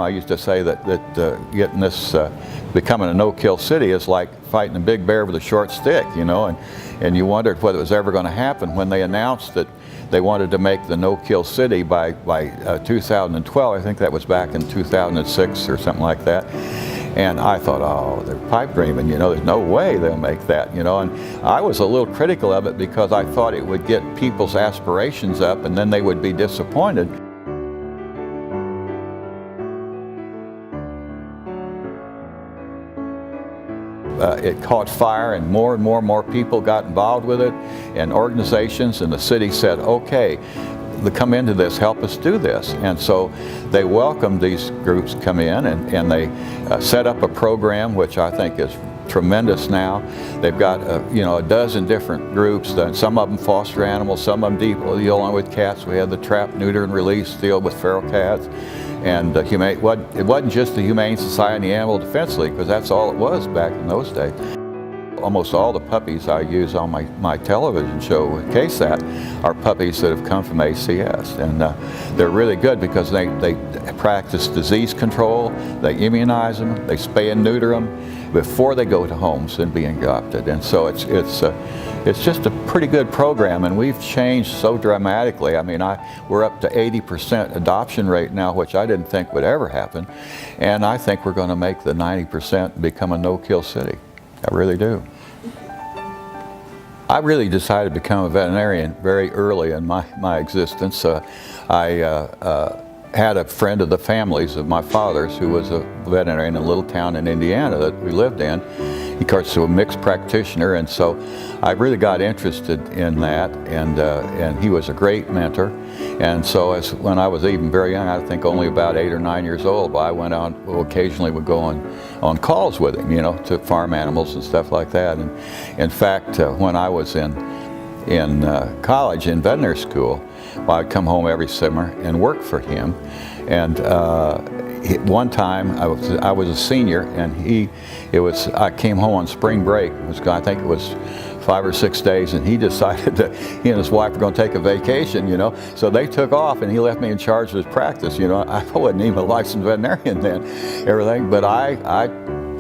I used to say that getting this, becoming a no-kill city is like fighting a big bear with a short stick, you know, and you wondered whether it was ever going to happen when they announced that they wanted to make the no-kill city by 2012. I think that was back in 2006 or something like that. And I thought, oh, they're pipe dreaming, you know, there's no way they'll make that, you know. And I was a little critical of it because I thought it would get people's aspirations up and then they would be disappointed. It caught fire and more people got involved with it, and organizations, and the city said, okay, come into this, help us do this. And so they welcomed these groups come in, and they set up a program which I think is tremendous now. They've got you know, a dozen different groups. Some of them foster animals, some of them deal with cats. We had the trap, neuter, and release deal with feral cats. And it wasn't just the Humane Society Animal Defense League, because that's all it was back in those days. Almost all the puppies I use on my television show, KSAT, are puppies that have come from ACS. And they're really good because they practice disease control, they immunize them, they spay and neuter them before they go to homes and be adopted. And so it's just a pretty good program, and we've changed so dramatically. I mean, we're up to 80% adoption rate now, which I didn't think would ever happen. And I think we're going to make the 90% become a no-kill city. I really do. I really decided to become a veterinarian very early in my existence. I had a friend of the families of my father's who was a veterinarian in a little town in Indiana that we lived in. He, of course, was a mixed practitioner, and so I really got interested in that, and he was a great mentor. And so when I was even very young, I think only about 8 or 9 years old, I went on, occasionally would go on calls with him, you know, to farm animals and stuff like that. And in fact, when I was in college, in veterinary school, I'd come home every summer and work for him. And one time I was a senior, and I came home on spring break. I think it was 5 or 6 days, and he decided that he and his wife were going to take a vacation, you know. So they took off, and he left me in charge of his practice, you know. I wasn't even a licensed veterinarian then, everything, but I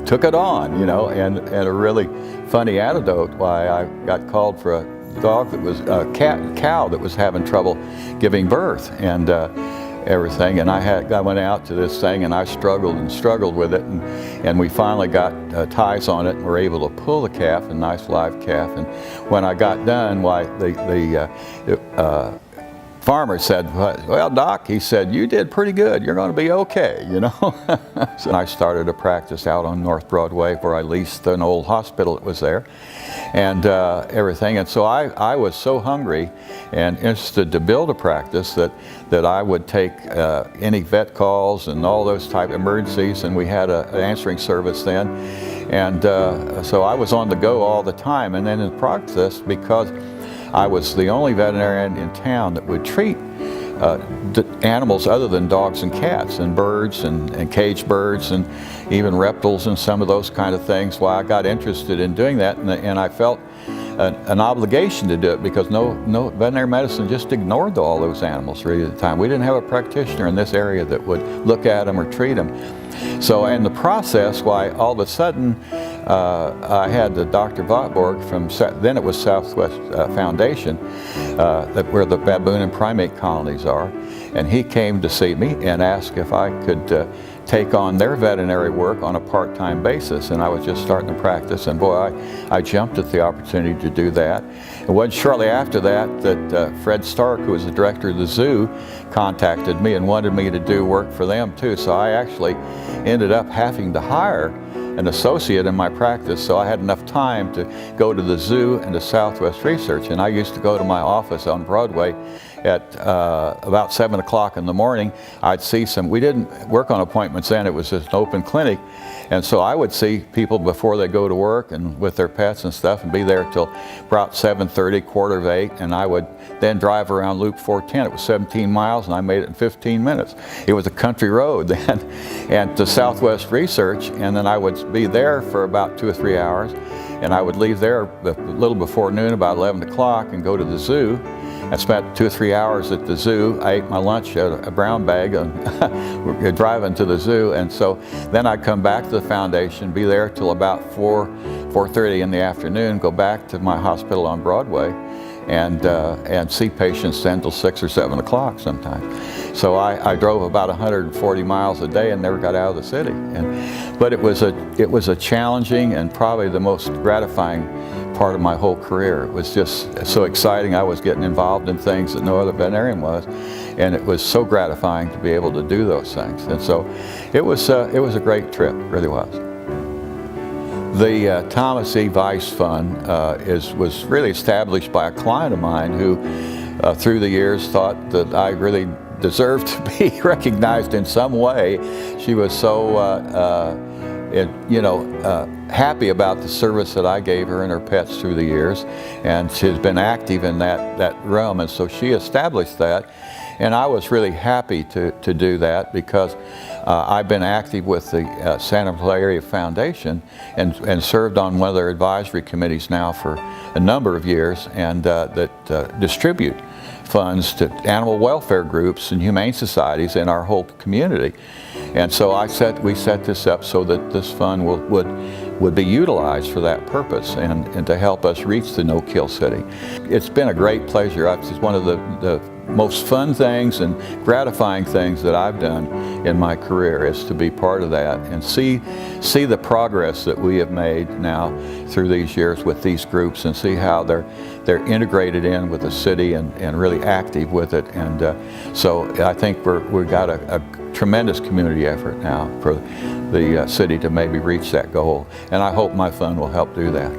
took it on, you know. And a really funny anecdote why I got called for a dog that was a cow that was having trouble giving birth, and everything, and I went out to this thing, and I struggled with it, and we finally got ties on it and were able to pull the calf, a nice live calf. And when I got done, why the farmer said, well, Doc, he said, you did pretty good, you're going to be okay, you know. So I started a practice out on North Broadway, where I leased an old hospital that was there, and everything. And so I was so hungry and interested to build a practice that I would take any vet calls and all those type of emergencies, and we had an answering service then. And so I was on the go all the time. And then in the process, because I was the only veterinarian in town that would treat animals other than dogs and cats, and birds and caged birds, and even reptiles and some of those kind of things. Well, I got interested in doing that, and I felt an obligation to do it, because no veterinary medicine just ignored all those animals really at the time. We didn't have a practitioner in this area that would look at them or treat them. So in the process, why all of a sudden I had the Dr. Votborg from, then it was Southwest Foundation, where the baboon and primate colonies are, and he came to see me and asked if I could take on their veterinary work on a part-time basis. And I was just starting to practice, and boy, I jumped at the opportunity to do that. It wasn't shortly after that Fred Stark, who was the director of the zoo, contacted me and wanted me to do work for them too. So I actually ended up having to hire an associate in my practice, so I had enough time to go to the zoo and to Southwest Research. And I used to go to my office on Broadway at about 7 o'clock in the morning. I'd see we didn't work on appointments then, it was just an open clinic. And so I would see people before they go to work and with their pets and stuff, and be there till about 7:30, 7:45, and I would then drive around Loop 410. It was 17 miles, and I made it in 15 minutes. It was a country road then, and to Southwest Research, and then I would be there for about 2 or 3 hours, and I would leave there a little before noon, about 11 o'clock, and go to the zoo. I spent 2 or 3 hours at the zoo. I ate my lunch at a brown bag and we're driving to the zoo. And so then I'd come back to the foundation, be there till about 4:30 in the afternoon, go back to my hospital on Broadway and see patients then till 6 or 7 o'clock sometimes. So I drove about 140 miles a day and never got out of the city. But it was a challenging and probably the most gratifying part of my whole career. It was just so exciting. I was getting involved in things that no other veterinarian was, and it was so gratifying to be able to do those things. And so it was a great trip, it really was. The Thomas E. Weiss Fund was really established by a client of mine who, through the years, thought that I really deserved to be recognized in some way. She was so happy about the service that I gave her and her pets through the years, and she's been active in that realm, and so she established that. And I was really happy to do that because I've been active with the San Angelo Area Foundation and served on one of their advisory committees now for a number of years, and that distribute funds to animal welfare groups and humane societies in our whole community. And so we set this up so that this fund would be utilized for that purpose and to help us reach the no-kill city. It's been a great pleasure. It's one of the most fun things and gratifying things that I've done in my career is to be part of that and see the progress that we have made now through these years with these groups, and see how they're integrated in with the city and really active with it. And so I think we've got a tremendous community effort now for the city to maybe reach that goal, and I hope my fund will help do that,